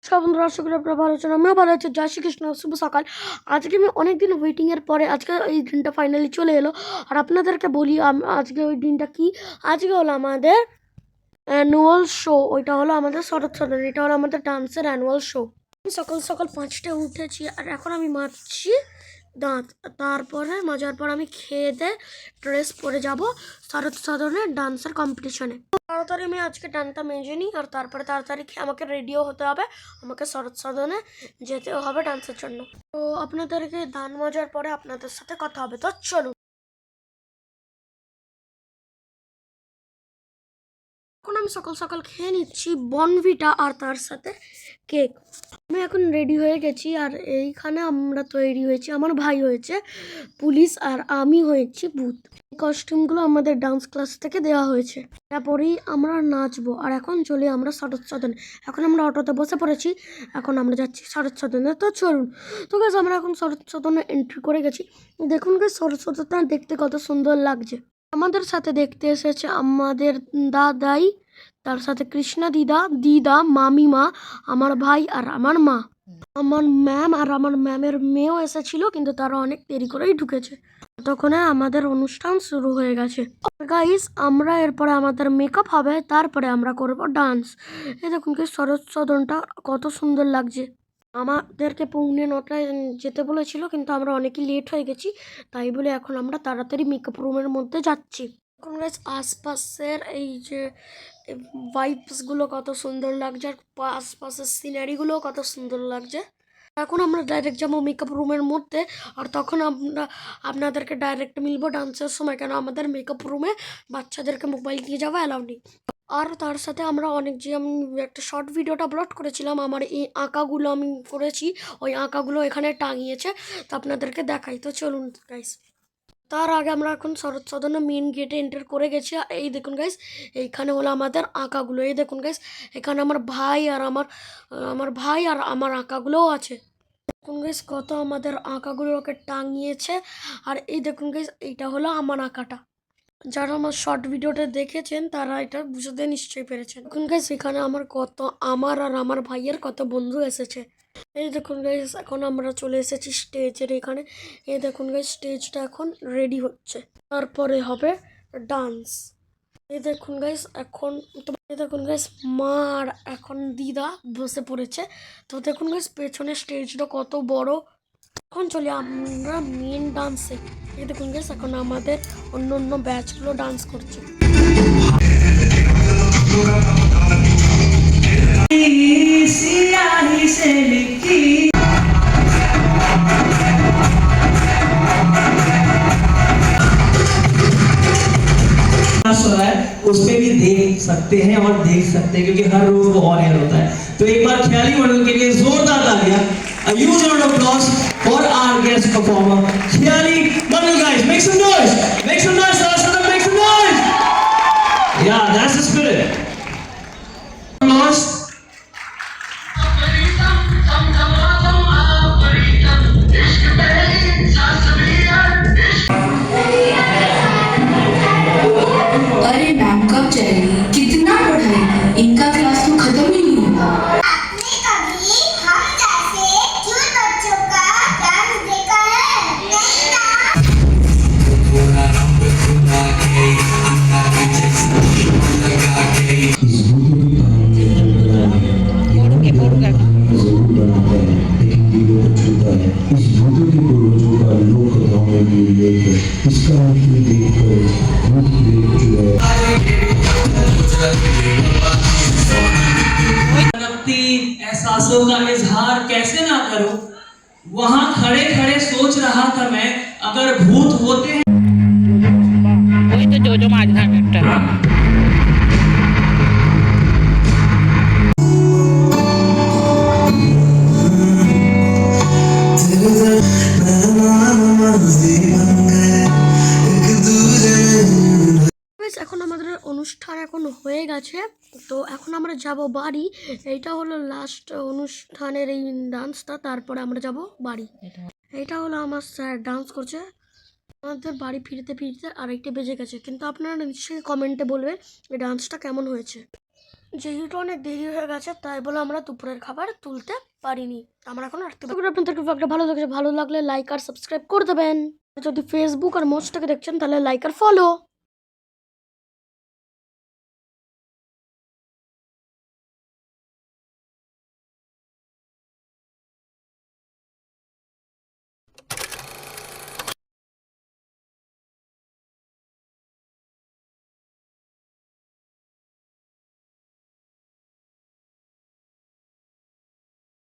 নমস্কার বন্ধুরা, আশা করি আপনারা ভালো আছেন। আমিও ভালো আছি। জয় শ্রীকৃষ্ণ, শুভ সকাল। আজকে আমি অনেকদিন ওয়েটিংয়ের পরে আজকে এই দিনটা ফাইনালি চলে এলো। আর আপনাদেরকে বলি আজকে ওই দিনটা কি। আজকে হলো আমাদের অ্যানুয়াল শো। ওইটা হলো আমাদের শরৎ সদন। এটা হলো আমাদের ডান্সের অ্যানুয়াল শো। আমি সকাল সকাল 5টায় উঠেছি আর এখন আমি মাজছি দাঁত। তারপরে মাজার পর আমি খেয়ে দিয়ে ড্রেস পরে যাব শরৎ সদনের ডান্সের কম্পিটিশনে। তাড়াতাড়ি আমি আজকে ডানটা মেজে নিই আর তারপরে তাড়াতাড়ি আমাকে রেডিও হতে হবে। আমাকে শরৎ সদনে যেতেও হবে ডান্সের জন্য। তো আপনাদেরকে দান মাজার পরে আপনাদের সাথে কথা হবে। তো চলুন। এখন আমি সকাল সকাল খেয়ে নিচ্ছি বনভিটা আর তার সাথে কেক। আমি এখন রেডি হয়ে গেছি আর এইখানে আমরা তৈরি হয়েছি। আমার ভাই হয়েছে পুলিশ আর আমি হয়েছি ভূত। এই কস্টিউমগুলো আমাদের ডান্স ক্লাস থেকে দেওয়া হয়েছে। তারপরেই আমরা নাচবো। আর এখন চলি আমরা শরৎ সদন। এখন আমরা অটোতে বসে পড়েছি। এখন আমরা যাচ্ছি শরৎ সদনে। তো চলুন। তো গাইস, আমরা এখন শরৎ সদনে এন্ট্রি করে গেছি। দেখুন গাইস, শরৎ সদনটা দেখতে কত সুন্দর লাগছে। আমাদের সাথে দেখতে এসেছে আমাদের দাদাই, তার সাথে কৃষ্ণা দিদা, মামিমা, আমার ভাই আর আমার মা। আমার ম্যাম আর আমার ম্যামের মেয়েও এসেছিল, কিন্তু তারা অনেক দেরি করেই ঢুকেছে। ততক্ষণে আমাদের অনুষ্ঠান শুরু হয়ে গেছে। গাইস, আমরা এরপরে আমাদের মেকআপ হবে, তারপরে আমরা করব ডান্স। এই দেখুন কি শরৎ সদনটা কত সুন্দর লাগছে। আমাদেরকে 9:45 যেতে বলেছিল, কিন্তু আমরা অনেকই লেট হয়ে গেছি। তাই বলে এখন আমরা তাড়াতাড়ি মেকআপ রুমের মধ্যে যাচ্ছি। এখন গাইস, আশপাশের এই যে ভাইবসগুলো কত সুন্দর লাগছে আর আশপাশের সিনারিগুলো কত সুন্দর লাগছে। এখন আমরা ডাইরেক্ট যাবো মেকআপ রুমের মধ্যে। আর তখন আমরা আপনাদেরকে ডাইরেক্ট মিলবো ডান্সের সময়, কেন আমাদের মেকআপ রুমে বাচ্চাদেরকে মোবাইল নিয়ে যাওয়া অ্যালাউ নেই। আর তার সাথে আমরা আমি একটা শর্ট ভিডিওটা আপলোড করেছিলাম। আমার এই আঁকাগুলো আমি করেছি, ওই আঁকাগুলো এখানে টাঙিয়েছে। তো আপনাদেরকে দেখাই। তো চলুন গাইস। তার আগে আমরা এখন শরৎ সদনের মেন গেটে এন্টার করে গেছি। আর এই দেখুন গাইস, এইখানে হলো আমাদের আঁকাগুলো। এই দেখুন গাইস, এখানে আমার ভাই আর আমার আঁকাগুলোও আছে। দেখুন গাইস, কত আমাদের আঁকাগুলোকে টাঙিয়েছে। আর এই দেখুন গাইস, এইটা হলো আমার আঁকাটা। যারা আমার শর্ট ভিডিওটা দেখেছেন তারা এটা বুঝতে নিশ্চয়ই পেরেছেন। দেখুন গাইস, এখানে আমার আর আমার ভাইয়ের কত বন্ধু এসেছে। এই দেখুন গাইস, এখন আমরা চলে এসেছি স্টেজের এখানে। এই দেখুন গাইস, স্টেজটা এখন রেডি হচ্ছে, তারপরে হবে ডান্স। এই দেখুন গাইস, মা আর এখন দিদা বসে পড়েছে। তো দেখুন গাইস, পেছনে স্টেজটা কত বড়। এখন চলি আমরা মেন ডান্সে। এই দেখুন গাইস, এখন আমাদের অন্য ব্যাচগুলো ডান্স করছে। उस पे भी देख सकते हैं और देख सकते हैं, क्योंकि हर रोज वो ऑन एयर होता है। तो एक बार ख्याली मंडल के लिए जोरदार तालियां, a huge round of applause for our guest performer Khyali Mandal. guys, make some noise, make some noise, make some noise. Yeah, that's the spirit. applause. अरे मैम कब जाएगी, कितना पढ़ाएगी, इनका क्लास तो खत्म ही नहीं होगा। आपने कभी हम जैसे क्यूट बच्चों का डांस देखा है? नहीं ना? एहसासों का इजहार कैसे ना करूं, वहां खड़े खड़े सोच रहा था मैं, अगर भूत होते हैं। ওই তো জোজো মাঝখানে একটা। এখন আমাদের অনুষ্ঠান এখন হয়ে গেছে। তো এখন আমরা যাব বাড়ি। এইটা হলো লাস্ট অনুষ্ঠানের এই ডান্সটা, তারপরে আমরা যাব বাড়ি। এটা হলো আমার স্যার ডান্স করছে। আমাদের বাড়ি ফিরতে ফিরতে আরেকটা বেজে গেছে, কিন্তু আপনারা নিশ্চয়ই কমেন্টে বলবেন এই ডান্সটা কেমন হয়েছে। যেহেতু অনেক দেরি হয়ে গেছে তাই বলে আমরা দুপুরের খাবার তুলতে পারিনি। আমরা এখন রাখতে পারি। আপনাদেরকে ব্লগটা ভালো লেগেছে, ভালো লাগলে লাইক আর সাবস্ক্রাইব করে দেবেন। যদি ফেসবুক আর মোস্টটাকে দেখছেন তাহলে লাইক আর ফলো।